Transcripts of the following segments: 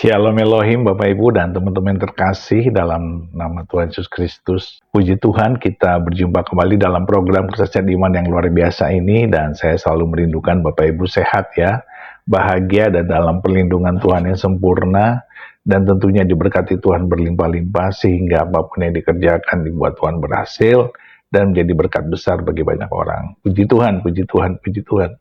Shalom Elohim, Bapak Ibu dan teman-teman terkasih dalam nama Tuhan Yesus Kristus. Puji Tuhan, kita berjumpa kembali dalam program Kesaksian Iman yang luar biasa ini, dan saya selalu merindukan Bapak Ibu sehat ya, bahagia dan dalam perlindungan Tuhan yang sempurna, dan tentunya diberkati Tuhan berlimpah-limpah sehingga apapun yang dikerjakan dibuat Tuhan berhasil dan menjadi berkat besar bagi banyak orang. Puji Tuhan, puji Tuhan, puji Tuhan.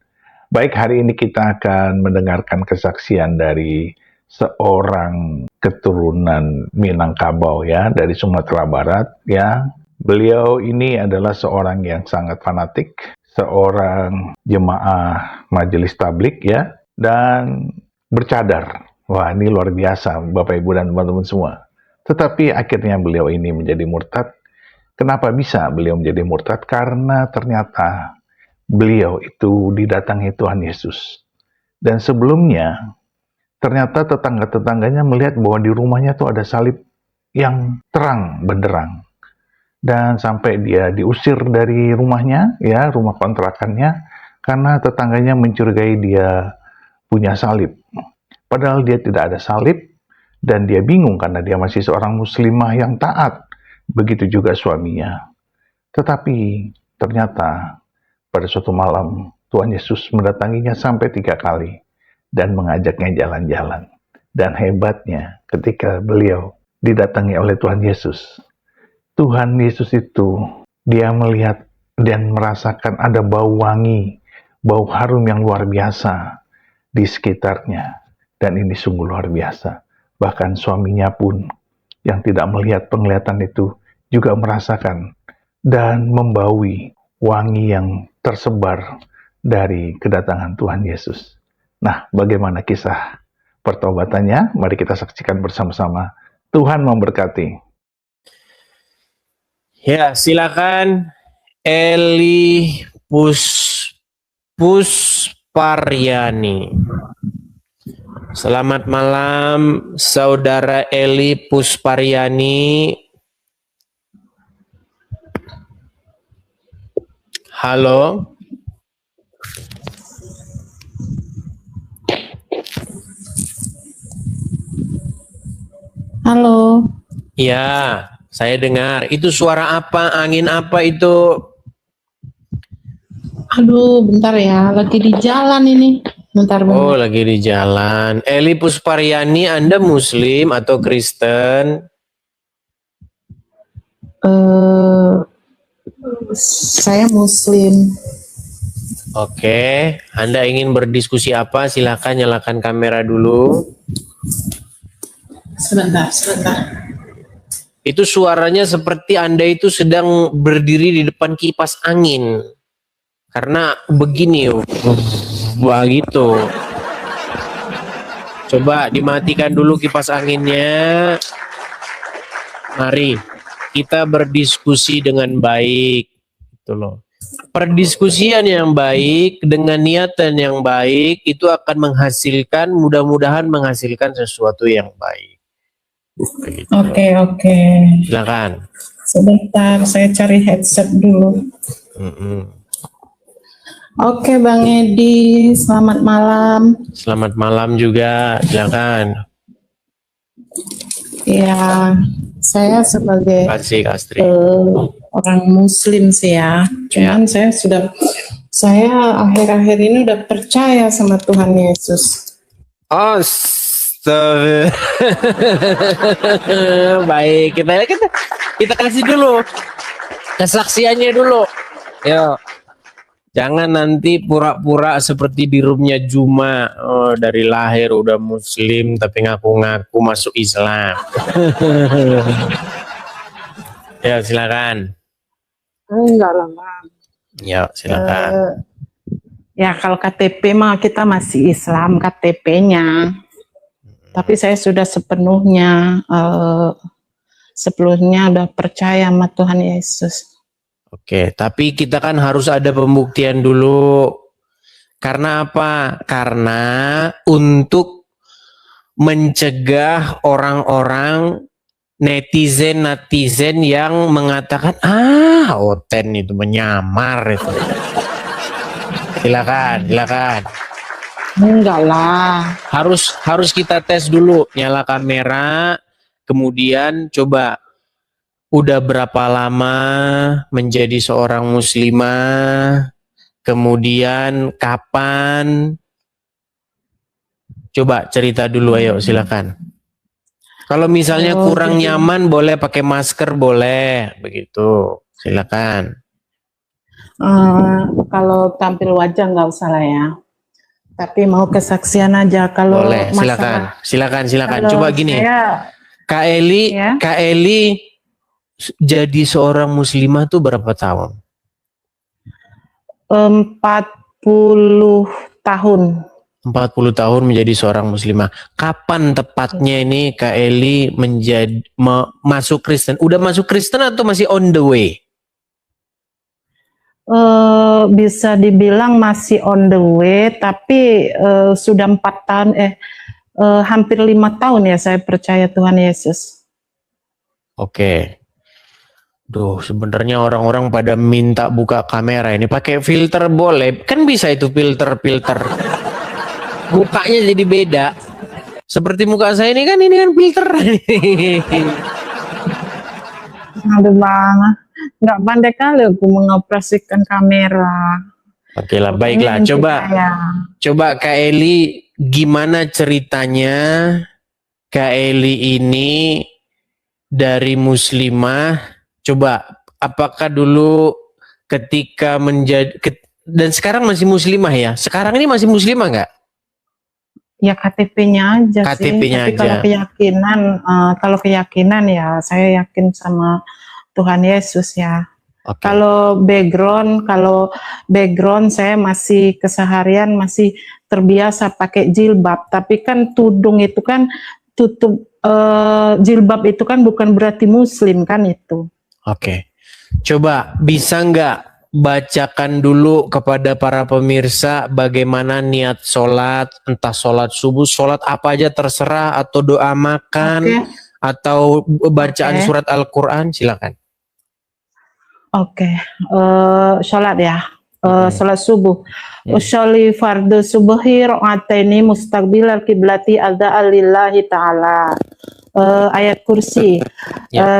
Baik, hari ini kita akan mendengarkan kesaksian dari seorang keturunan Minangkabau ya, dari Sumatera Barat ya. Beliau ini adalah seorang yang sangat fanatik, seorang jemaah majelis tablik ya, dan bercadar. Wah, ini luar biasa Bapak Ibu dan teman-teman semua. Tetapi akhirnya beliau ini menjadi murtad. Kenapa bisa beliau menjadi murtad? Karena ternyata beliau itu didatangi Tuhan Yesus. Dan sebelumnya ternyata tetangga-tetangganya melihat bahwa di rumahnya tuh ada salib yang terang benderang. Dan sampai dia diusir dari rumahnya, ya, rumah kontrakannya, karena tetangganya mencurigai dia punya salib. Padahal dia tidak ada salib, dan dia bingung karena dia masih seorang muslimah yang taat. Begitu juga suaminya. Tetapi ternyata pada suatu malam Tuhan Yesus mendatanginya sampai 3 kali dan mengajaknya jalan-jalan. Dan hebatnya ketika beliau didatangi oleh Tuhan Yesus itu dia melihat dan merasakan ada bau wangi, bau harum yang luar biasa di sekitarnya. Dan ini sungguh luar biasa. Bahkan suaminya pun yang tidak melihat penglihatan itu juga merasakan dan membaui wangi yang tersebar dari kedatangan Tuhan Yesus. Nah, bagaimana kisah pertobatannya? Mari kita saksikan bersama-sama. Tuhan memberkati. Ya, silakan Eli Pusparyani. Selamat malam, Saudara Eli Pusparyani. Halo. Halo. Ya, saya dengar. Itu suara apa? Angin apa itu? Aduh, bentar ya. Lagi di jalan ini. Bentar. Oh, lagi di jalan. Eli Pusparyani, Anda Muslim atau Kristen? Saya Muslim. Oke, Anda ingin berdiskusi apa? Silakan nyalakan kamera dulu. Sebentar. Itu suaranya seperti Anda itu sedang berdiri di depan kipas angin. Karena begini, begitu. Coba dimatikan dulu kipas anginnya. Mari kita berdiskusi dengan baik. Gitu loh. Perdiskusian yang baik dengan niatan yang baik itu akan menghasilkan, mudah-mudahan menghasilkan sesuatu yang baik. Begitu. Oke. Silakan. Sebentar, saya cari headset dulu. Oke, Bang Edi, selamat malam. Selamat malam juga, silakan. Ya, saya sebagai orang Muslim sih ya. Cuman saya akhir-akhir ini udah percaya sama Tuhan Yesus. Baik, kita kasih dulu kesaksiannya dulu. Yo. Jangan nanti pura-pura seperti di roomnya Juma. Oh, dari lahir udah Muslim tapi ngaku-ngaku masuk Islam. Ya, silakan. Enggak lah, Bang. Ya, silakan. Ya, kalau KTP mah kita masih Islam KTP-nya. Tapi saya sudah sepenuhnya udah percaya sama Tuhan Yesus. Oke, tapi kita kan harus ada pembuktian dulu. Karena apa? Karena untuk mencegah orang-orang netizen yang mengatakan Oten itu menyamar itu. Silakan. Enggak lah. Harus kita tes dulu, nyala kamera, kemudian coba udah berapa lama menjadi seorang muslimah, kemudian kapan, coba cerita dulu, ayo silakan. Kalau misalnya Oh, kurang jadi, nyaman boleh pakai masker, boleh begitu, silakan. kalau tampil wajah nggak usah lah ya. Tapi mau kesaksian aja. Kalau Boleh, silakan, masalah, silakan. kalau Coba gini, saya ya Kak Eli jadi seorang muslimah tuh berapa tahun? 40 tahun. 40 tahun menjadi seorang muslimah. Kapan tepatnya ini Kak Eli masuk Kristen? Udah masuk Kristen atau masih on the way? Bisa dibilang masih on the way, tapi sudah 4 tahun, hampir 5 tahun ya saya percaya Tuhan Yesus. Oke. Duh, sebenarnya orang-orang pada minta buka kamera ini pakai filter boleh? Kan bisa itu filter. Mukanya jadi beda. Seperti muka saya ini kan filter. Aduh bang, nggak pandai kali aku mengoperasikan kamera. Oke lah, Pokoknya baiklah. nanti saya. Coba Kak Eli, gimana ceritanya Kak Eli ini dari muslimah? Coba, apakah dulu ketika dan sekarang masih muslimah ya? Sekarang ini masih muslimah nggak? Ya KTP-nya aja sih. KTP-nya Tapi aja. kalau keyakinan ya saya yakin sama Tuhan Yesus ya. Oke. Kalau background saya masih keseharian masih terbiasa pakai jilbab. Tapi kan tudung itu kan tutup, jilbab itu kan bukan berarti muslim kan itu. Oke. Coba bisa nggak bacakan dulu kepada para pemirsa bagaimana niat sholat, entah sholat subuh, sholat apa aja terserah, atau doa makan, atau bacaan surat Al-Quran, silakan. Oke, sholat ya, sholat subuh. Usolli fardu subuhi rakaataini mustaqbilal kiblati lillahi ta'ala. Ayat kursi.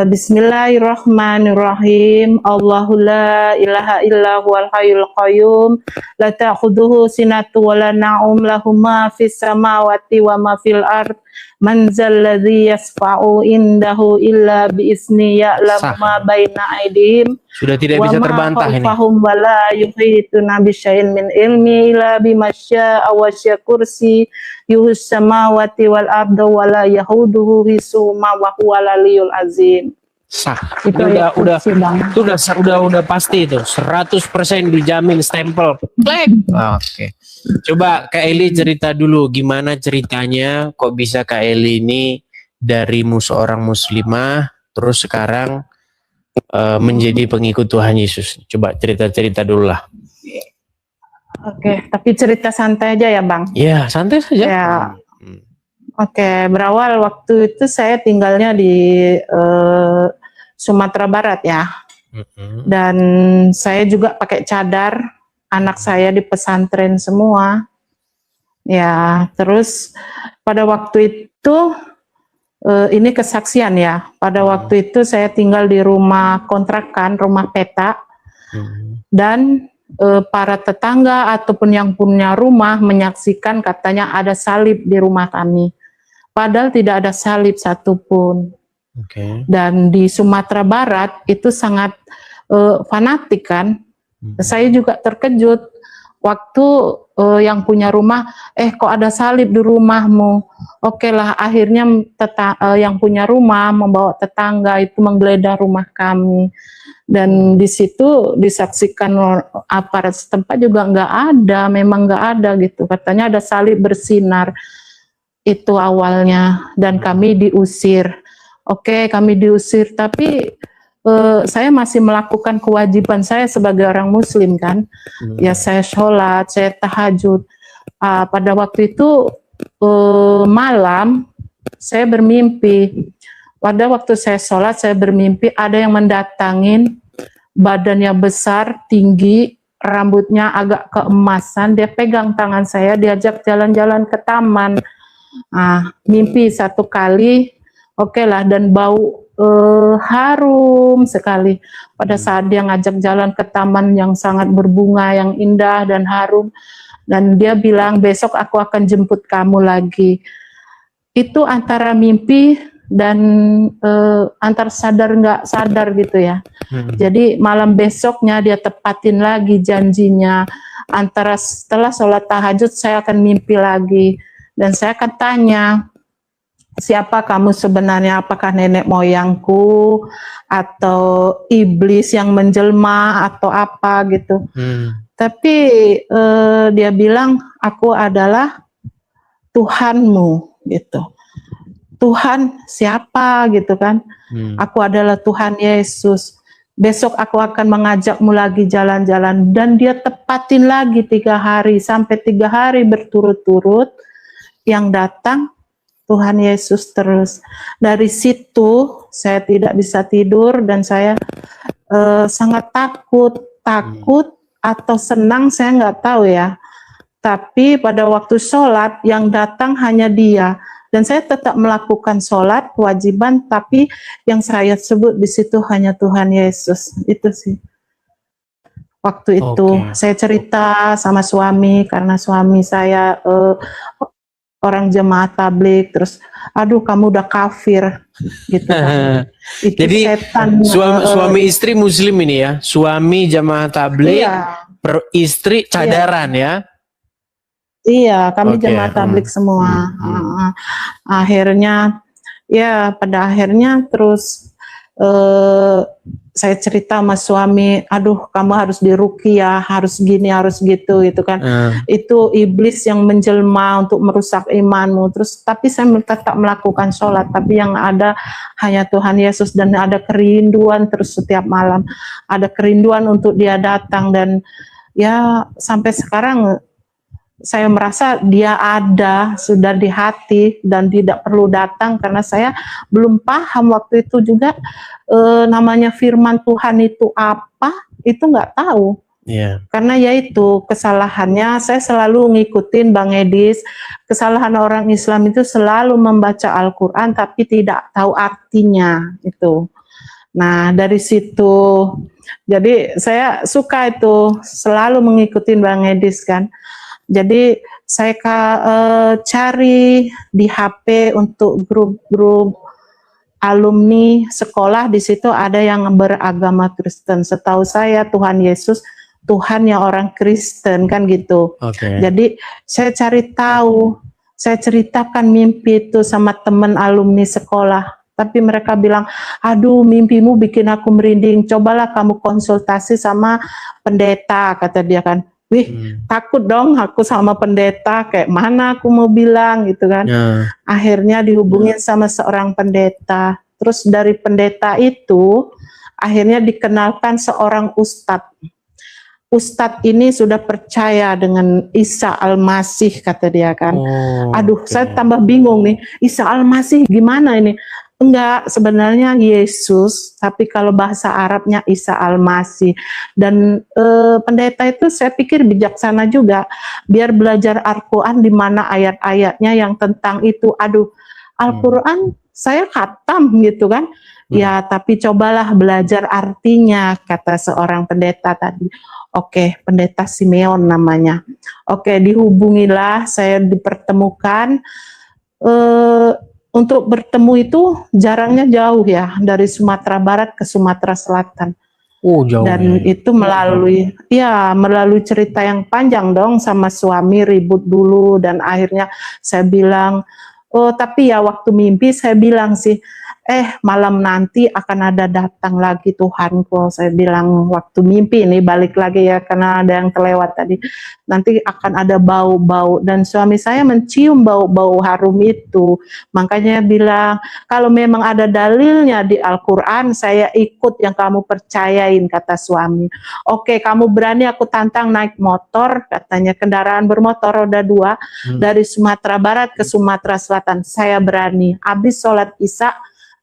Bismillahirrahmanirrahim. Allahu la ilaha illa huwal hayyul qayyum la ta'khudhuhu sinatu wa la na'um lahu ma fis samawati wa ma fil ard man zalladzi yasfa'u indahu illa bi izni ya'lamu ma baina aydihim. Sudah tidak bisa terbantah ini. Fahum wala yuhituna bisyai'in min ilmi illa bimasya awasya kursi yuhus samawati wal arda wala yahuduhu hisuma wa huwal aliyul azim. Sah. Itu udah pasti itu 100% dijamin stempel. Klik. Oke. Coba Kak Eli cerita dulu gimana ceritanya kok bisa Kak Eli ini dari seorang muslimah terus sekarang menjadi pengikut Tuhan Yesus. Coba cerita-cerita dulu lah. Oke, tapi cerita santai aja ya Bang. Ya, santai saja. Ya. Oke, berawal waktu itu saya tinggalnya di Sumatera Barat ya. Dan saya juga pakai cadar, anak saya di pesantren semua. Ya, terus pada waktu itu ini kesaksian ya. Pada waktu itu saya tinggal di rumah kontrakan, rumah peta. Dan para tetangga ataupun yang punya rumah menyaksikan katanya ada salib di rumah kami. Padahal tidak ada salib satupun. Dan di Sumatera Barat itu sangat fanatik kan. Saya juga terkejut waktu yang punya rumah, kok ada salib di rumahmu? Oke lah, akhirnya yang punya rumah membawa tetangga itu menggeledah rumah kami. Dan di situ disaksikan aparat setempat juga nggak ada, memang nggak ada gitu. Katanya ada salib bersinar, itu awalnya. Dan kami diusir. Oke, kami diusir, tapi saya masih melakukan kewajiban saya sebagai orang muslim kan. Ya saya sholat, saya tahajud. Pada waktu itu malam, saya bermimpi. Pada waktu saya sholat, saya bermimpi ada yang mendatangin, badannya besar, tinggi, rambutnya agak keemasan, dia pegang tangan saya, diajak jalan-jalan ke taman. Mimpi satu kali, oke lah, dan bau harum sekali. Pada saat dia ngajak jalan ke taman yang sangat berbunga, yang indah dan harum, dan dia bilang, besok aku akan jemput kamu lagi. Itu antara mimpi dan antar sadar nggak sadar gitu ya. Jadi malam besoknya dia tepatin lagi janjinya. Antara setelah sholat tahajud saya akan mimpi lagi. Dan saya akan tanya, siapa kamu sebenarnya? Apakah nenek moyangku atau iblis yang menjelma atau apa gitu. Tapi dia bilang, aku adalah Tuhanmu gitu. Tuhan siapa gitu kan? Aku adalah Tuhan Yesus. Besok aku akan mengajakmu lagi jalan-jalan, dan dia tepatin lagi 3 hari sampai 3 hari berturut-turut yang datang Tuhan Yesus terus. Dari situ saya tidak bisa tidur dan saya sangat takut atau senang, saya nggak tahu ya. Tapi pada waktu sholat yang datang hanya dia. Dan saya tetap melakukan sholat kewajiban, tapi yang saya sebut di situ hanya Tuhan Yesus. Itu sih. Waktu itu saya cerita sama suami, karena suami saya orang jemaat tablik, terus aduh kamu udah kafir gitu kan. Itu jadi setan, suami istri muslim ini ya, suami jemaat tablik, istri cadaran ya. Iya, kami jemaat tablik semua. Akhirnya, ya pada akhirnya terus saya cerita sama suami, aduh kamu harus diruqyah, harus gini, harus gitu kan. Itu iblis yang menjelma untuk merusak imanmu. Terus tapi saya tetap melakukan sholat, tapi yang ada hanya Tuhan Yesus, dan ada kerinduan terus setiap malam. Ada kerinduan untuk dia datang, dan ya sampai sekarang saya merasa dia ada, sudah di hati dan tidak perlu datang, karena saya belum paham waktu itu juga namanya firman Tuhan itu apa, itu nggak tahu. Karena yaitu kesalahannya, saya selalu ngikutin Bang Edis, kesalahan orang Islam itu selalu membaca Al-Quran tapi tidak tahu artinya itu. Nah dari situ, jadi saya suka itu selalu mengikuti Bang Edis kan. Jadi saya cari di HP untuk grup-grup alumni sekolah, di situ ada yang beragama Kristen. Setahu saya Tuhan Yesus Tuhannya orang Kristen kan gitu. Jadi saya cari tahu, saya ceritakan mimpi itu sama teman alumni sekolah. Tapi mereka bilang, aduh mimpimu bikin aku merinding, cobalah kamu konsultasi sama pendeta, kata dia kan. Wih, takut dong aku sama pendeta, kayak mana aku mau bilang gitu kan. Akhirnya dihubungin sama seorang pendeta. Terus dari pendeta itu akhirnya dikenalkan seorang ustadz. Ustadz ini sudah percaya dengan Isa Al-Masih, kata dia kan. Aduh, saya tambah bingung nih, Isa Al-Masih gimana ini? Enggak, sebenarnya Yesus, tapi kalau bahasa Arabnya Isa Al-Masih. Dan pendeta itu saya pikir bijaksana juga, biar belajar Al-Quran di mana ayat-ayatnya yang tentang itu. Aduh, Al-Quran saya khatam gitu kan. Ya, tapi cobalah belajar artinya, kata seorang pendeta tadi. Oke, pendeta Simeon namanya. Oke, dihubungilah, saya dipertemukan. Untuk bertemu itu jaraknya jauh ya, dari Sumatera Barat ke Sumatera Selatan. Jauh. Dan itu melalui cerita yang panjang dong sama suami, ribut dulu, dan akhirnya saya bilang, tapi ya waktu mimpi saya bilang sih, malam nanti akan ada datang lagi Tuhanku. Saya bilang waktu mimpi ini, balik lagi ya karena ada yang terlewat tadi. Nanti akan ada bau-bau, dan suami saya mencium bau-bau harum itu. Makanya bilang, kalau memang ada dalilnya di Al-Quran, saya ikut yang kamu percayain, kata suami. Oke, kamu berani aku tantang naik motor, katanya kendaraan bermotor roda 2 dari Sumatera Barat ke Sumatera Selatan. Saya berani. Habis sholat Isya,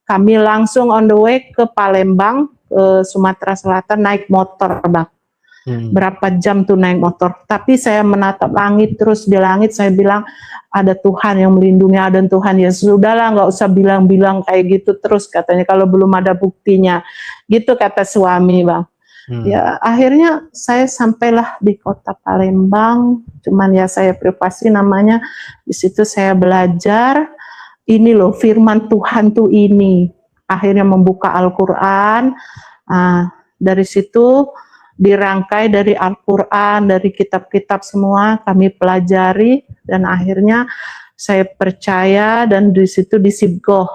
kami langsung on the way ke Palembang, ke Sumatera Selatan, naik motor, Bang. Berapa jam tuh naik motor. Tapi saya menatap langit terus, di langit saya bilang ada Tuhan yang melindungi, ada Tuhan. Ya sudahlah, nggak usah bilang-bilang kayak gitu terus katanya kalau belum ada buktinya. Gitu kata suami, Bang. Ya akhirnya saya sampailah di kota Palembang. Cuman ya saya privasi namanya. Di situ saya belajar. Ini loh firman Tuhan tuh ini. Akhirnya membuka Al-Quran. Dari situ dirangkai dari Al-Quran, dari kitab-kitab semua kami pelajari, dan akhirnya saya percaya, dan di situ disibgoh.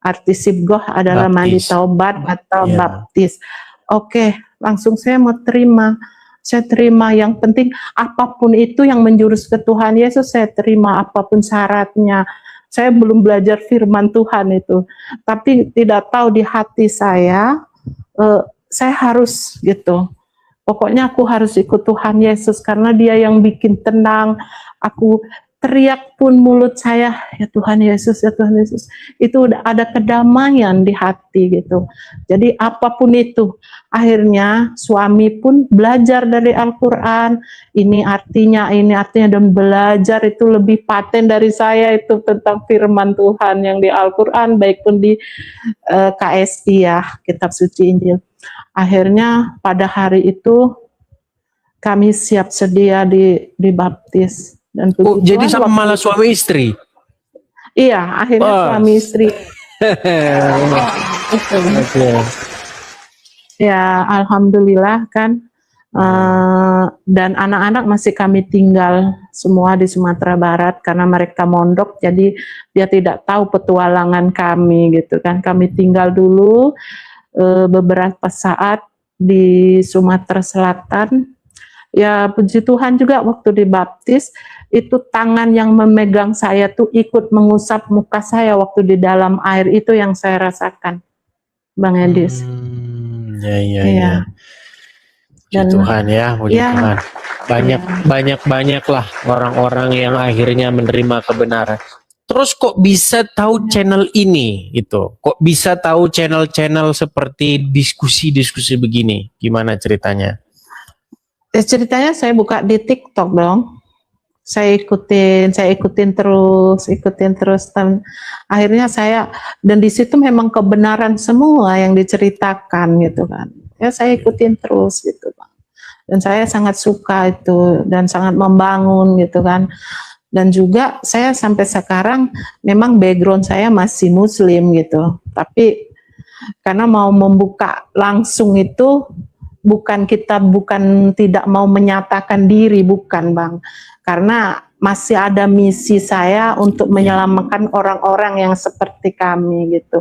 Arti sibgoh adalah mandi taubat atau baptis. Oke, langsung saya mau terima. Saya terima, yang penting apapun itu yang menjurus ke Tuhan Yesus saya terima, apapun syaratnya. Saya belum belajar firman Tuhan itu, tapi tidak tahu di hati saya harus gitu. Pokoknya aku harus ikut Tuhan Yesus karena Dia yang bikin tenang. Aku teriak pun mulut saya, ya Tuhan Yesus, ya Tuhan Yesus. Itu udah ada kedamaian di hati gitu. Jadi apapun itu, akhirnya suami pun belajar dari Al-Quran. Ini artinya, dan belajar itu lebih paten dari saya itu tentang firman Tuhan yang di Al-Quran, baik pun di KSI ya, Kitab Suci Injil. Akhirnya pada hari itu kami siap sedia dibaptis. Dan jadi sama malah suami istri? Iya, akhirnya suami istri. Ya, alhamdulillah kan. Dan anak-anak masih kami tinggal semua di Sumatera Barat karena mereka mondok, jadi dia tidak tahu petualangan kami gitu kan. Kami tinggal dulu beberapa saat di Sumatera Selatan. Ya puji Tuhan juga waktu dibaptis itu tangan yang memegang saya tuh ikut mengusap muka saya waktu di dalam air, itu yang saya rasakan, Bang Edis. Ya. Puji Tuhan ya, puji Tuhan. Banyak lah orang-orang yang akhirnya menerima kebenaran. Terus kok bisa tahu channel ini gitu? Kok bisa tahu channel-channel seperti diskusi-diskusi begini? Gimana ceritanya? Ceritanya saya buka di TikTok dong. Saya ikutin terus dan akhirnya dan di situ memang kebenaran semua yang diceritakan gitu kan. Ya saya ikutin terus gitu, Bang. Dan saya sangat suka itu dan sangat membangun gitu kan. Dan juga saya sampai sekarang memang background saya masih Muslim gitu, tapi karena mau membuka langsung itu bukan tidak mau menyatakan diri, bukan Bang, karena masih ada misi saya untuk menyelamatkan orang-orang yang seperti kami gitu.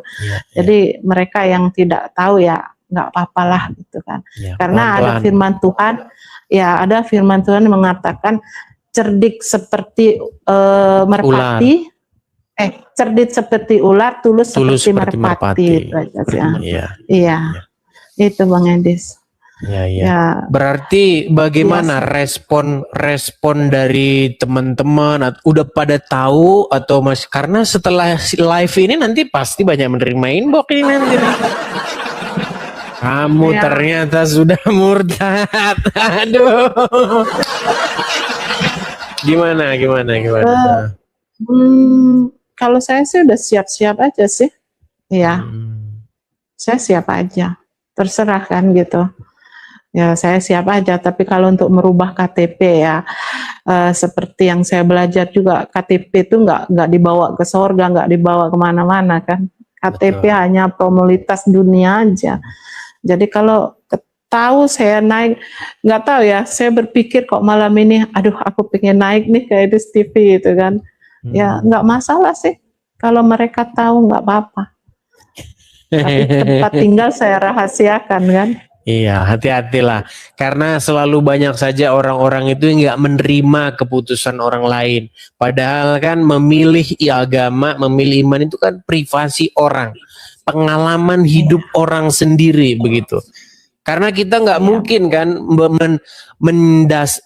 Jadi mereka yang tidak tahu ya nggak apa-apalah gitu kan, karena pelan-pelan. Ada firman Tuhan yang mengatakan cerdik seperti merpati, cerdik seperti ular, tulus seperti merpati. Iya. Itu Bang Edis. Ya. Berarti bagaimana respon dari teman-teman? Udah pada tahu atau masih? Karena setelah live ini nanti pasti banyak menerima inbox ini nanti. Kamu ternyata sudah murtad. Aduh. Gimana? Kalau saya sih udah siap-siap aja sih. Iya. Saya siap aja. Terserah kan gitu. Ya saya siap aja, tapi kalau untuk merubah KTP ya seperti yang saya belajar juga, KTP itu nggak dibawa ke sorga, nggak dibawa kemana-mana kan. KTP hanya formalitas dunia aja. Jadi kalau tahu saya naik, nggak tahu ya, saya berpikir kok malam ini, aduh aku pengen naik nih ke Edis TV gitu kan. Ya nggak masalah sih, kalau mereka tahu nggak apa-apa. Tapi tempat tinggal saya rahasiakan kan. Iya, hati-hatilah. Karena selalu banyak saja orang-orang itu yang nggak menerima keputusan orang lain. Padahal kan memilih agama, memilih iman itu kan privasi orang. Pengalaman hidup orang sendiri begitu. Karena kita nggak mungkin kan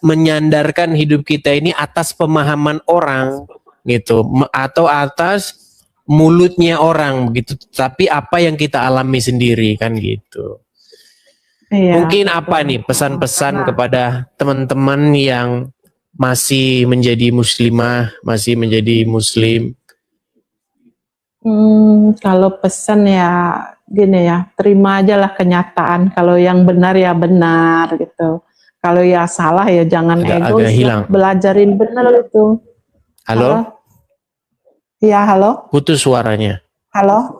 menyandarkan hidup kita ini atas pemahaman orang gitu. Atau atas mulutnya orang begitu. Tapi apa yang kita alami sendiri kan gitu. Iya, Mungkin betul. apa nih pesan-pesan kepada teman-teman yang masih menjadi muslimah, masih menjadi muslim? Kalau pesan ya gini ya, terima aja lah kenyataan. Kalau yang benar ya benar gitu. Kalau ya salah ya jangan Agak egois hilang. lah. Belajarin benar itu. Halo? Halo? Iya, halo? Putus suaranya. Halo?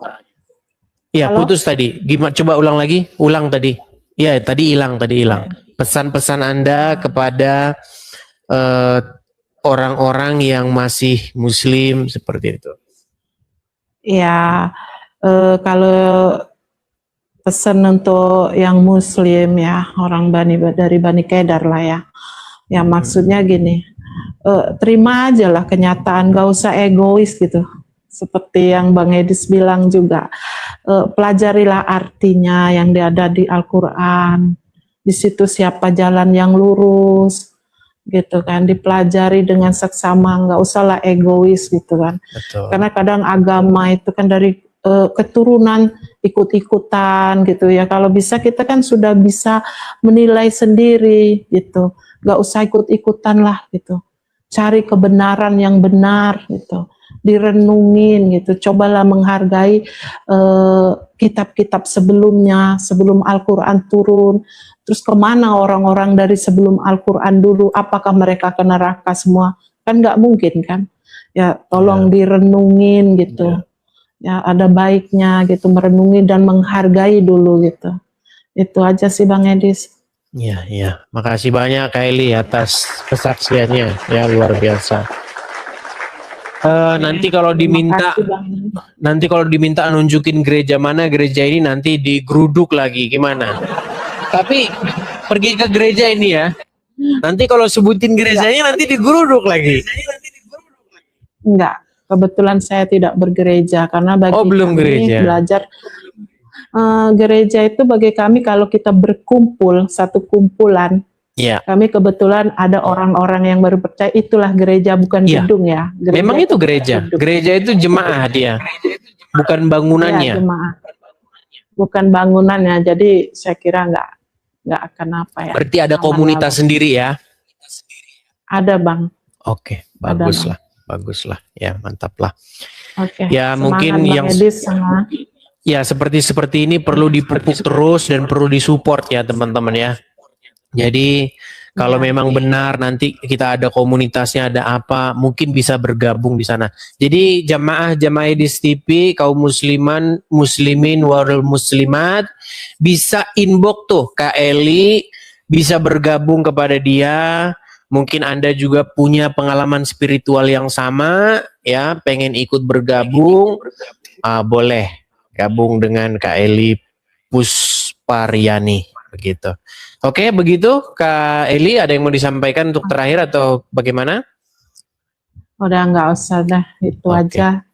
Iya, Halo? putus tadi. Gimana? Coba ulang lagi. Ulang tadi. Iya, tadi hilang. Pesan-pesan Anda kepada eh, orang-orang yang masih muslim seperti itu. Ya, kalau pesan untuk yang muslim ya, orang dari Bani Kedar lah ya. Ya maksudnya gini, terima aja lah kenyataan, gak usah egois gitu. Seperti yang Bang Edis bilang juga, pelajarilah artinya yang ada di Al-Quran. Di situ siapa jalan yang lurus, gitu kan, dipelajari dengan seksama, nggak usahlah egois gitu kan. Betul. Karena kadang agama itu kan dari keturunan ikut-ikutan gitu ya. Kalau bisa kita kan sudah bisa menilai sendiri gitu, nggak usah ikut-ikutan lah gitu. Cari kebenaran yang benar gitu, direnungin gitu. Cobalah menghargai kitab-kitab sebelumnya, sebelum Al-Quran turun. Terus kemana orang-orang dari sebelum Al-Quran dulu? Apakah mereka ke neraka semua? Kan nggak mungkin kan? Ya tolong direnungin gitu. Ya ada baiknya gitu, merenungi dan menghargai dulu gitu. Itu aja sih Bang Edis. Iya. Makasih banyak Kak Eli atas kesaksiannya. Ya luar biasa. Nanti kalau diminta, nunjukin gereja mana, gereja ini nanti digeruduk lagi gimana? Tapi pergi ke gereja ini ya. Nanti kalau sebutin gerejanya nanti digeruduk lagi. Enggak, kebetulan saya tidak bergereja karena bagi belum kami gereja. belajar gereja itu bagi kami kalau kita berkumpul satu kumpulan. Ya. Kami kebetulan ada orang-orang yang baru percaya, itulah gereja, bukan gedung ya. Gereja memang itu gereja. Gereja itu jemaah dia, bukan bangunannya. Ya, jemaah. Bukan bangunannya. Jadi saya kira nggak akan apa ya. Berarti ada komunitas sendiri ya? Ada Bang. Oke, baguslah. Ya, mantap lah. Oke. Ya, mungkin Bang yang Edis sama ya seperti ini perlu dipupuk terus dan perlu disupport ya teman-teman ya. Jadi kalau memang benar nanti kita ada komunitasnya, ada apa, mungkin bisa bergabung di sana. Jadi jamaah Edis TV, kaum muslimin, warul muslimat, bisa inbox tuh Kak Eli, bisa bergabung kepada dia. Mungkin Anda juga punya pengalaman spiritual yang sama, ya, pengen ikut bergabung, boleh gabung dengan Kak Eli Pusparyani, begitu. Oke, begitu Kak Eli, ada yang mau disampaikan untuk terakhir atau bagaimana? Udah nggak usah dah, itu aja.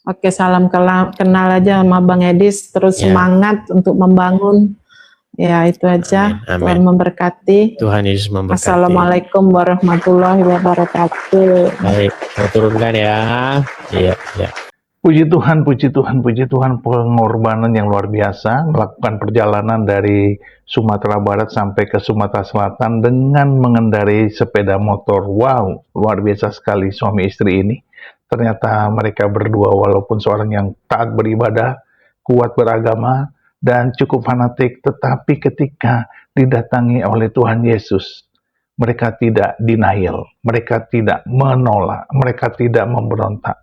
Oke, salam kenal aja sama Bang Edis, terus semangat untuk membangun. Ya, itu aja. Amin. Tuhan memberkati. Tuhan Yesus memberkati. Assalamualaikum warahmatullahi wabarakatuh. Baik, saya turunkan ya. Iya. Puji Tuhan, pengorbanan yang luar biasa, melakukan perjalanan dari Sumatera Barat sampai ke Sumatera Selatan dengan mengendarai sepeda motor. Wow, luar biasa sekali suami istri ini. Ternyata mereka berdua walaupun seorang yang taat beribadah, kuat beragama, dan cukup fanatik, tetapi ketika didatangi oleh Tuhan Yesus, mereka tidak denial, mereka tidak menolak, mereka tidak memberontak.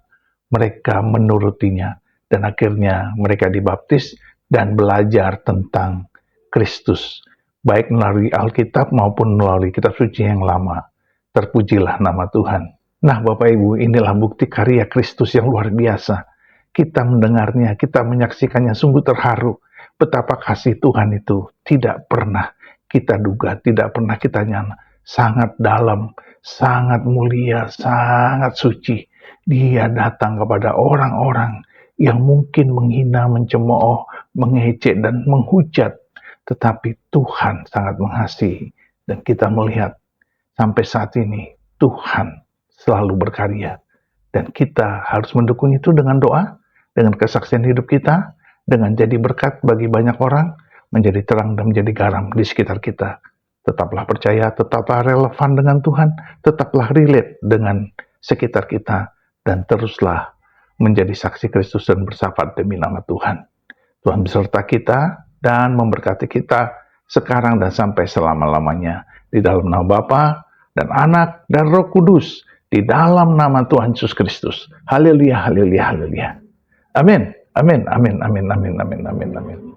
Mereka menurutinya dan akhirnya mereka dibaptis dan belajar tentang Kristus, baik melalui Alkitab maupun melalui kitab suci yang lama. Terpujilah nama Tuhan. Nah Bapak Ibu, inilah bukti karya Kristus yang luar biasa. Kita mendengarnya, kita menyaksikannya, sungguh terharu betapa kasih Tuhan itu tidak pernah kita duga, tidak pernah kita nyana. Sangat dalam, sangat mulia, sangat suci. Dia datang kepada orang-orang yang mungkin menghina, mencemooh, mengejek, dan menghujat. Tetapi Tuhan sangat mengasihi. Dan kita melihat sampai saat ini Tuhan selalu berkarya. Dan kita harus mendukung itu dengan doa, dengan kesaksian hidup kita, dengan jadi berkat bagi banyak orang, menjadi terang dan menjadi garam di sekitar kita. Tetaplah percaya, tetaplah relevan dengan Tuhan, tetaplah relate dengan sekitar kita, dan teruslah menjadi saksi Kristus dan bersyafaat demi nama Tuhan. Tuhan beserta kita dan memberkati kita sekarang dan sampai selama-lamanya. Di dalam nama Bapa dan Anak dan Roh Kudus, di dalam nama Tuhan Yesus Kristus. Haleluya, haleluya, haleluya. Amin, amin, amin, amin, amin, amin, amin, amin.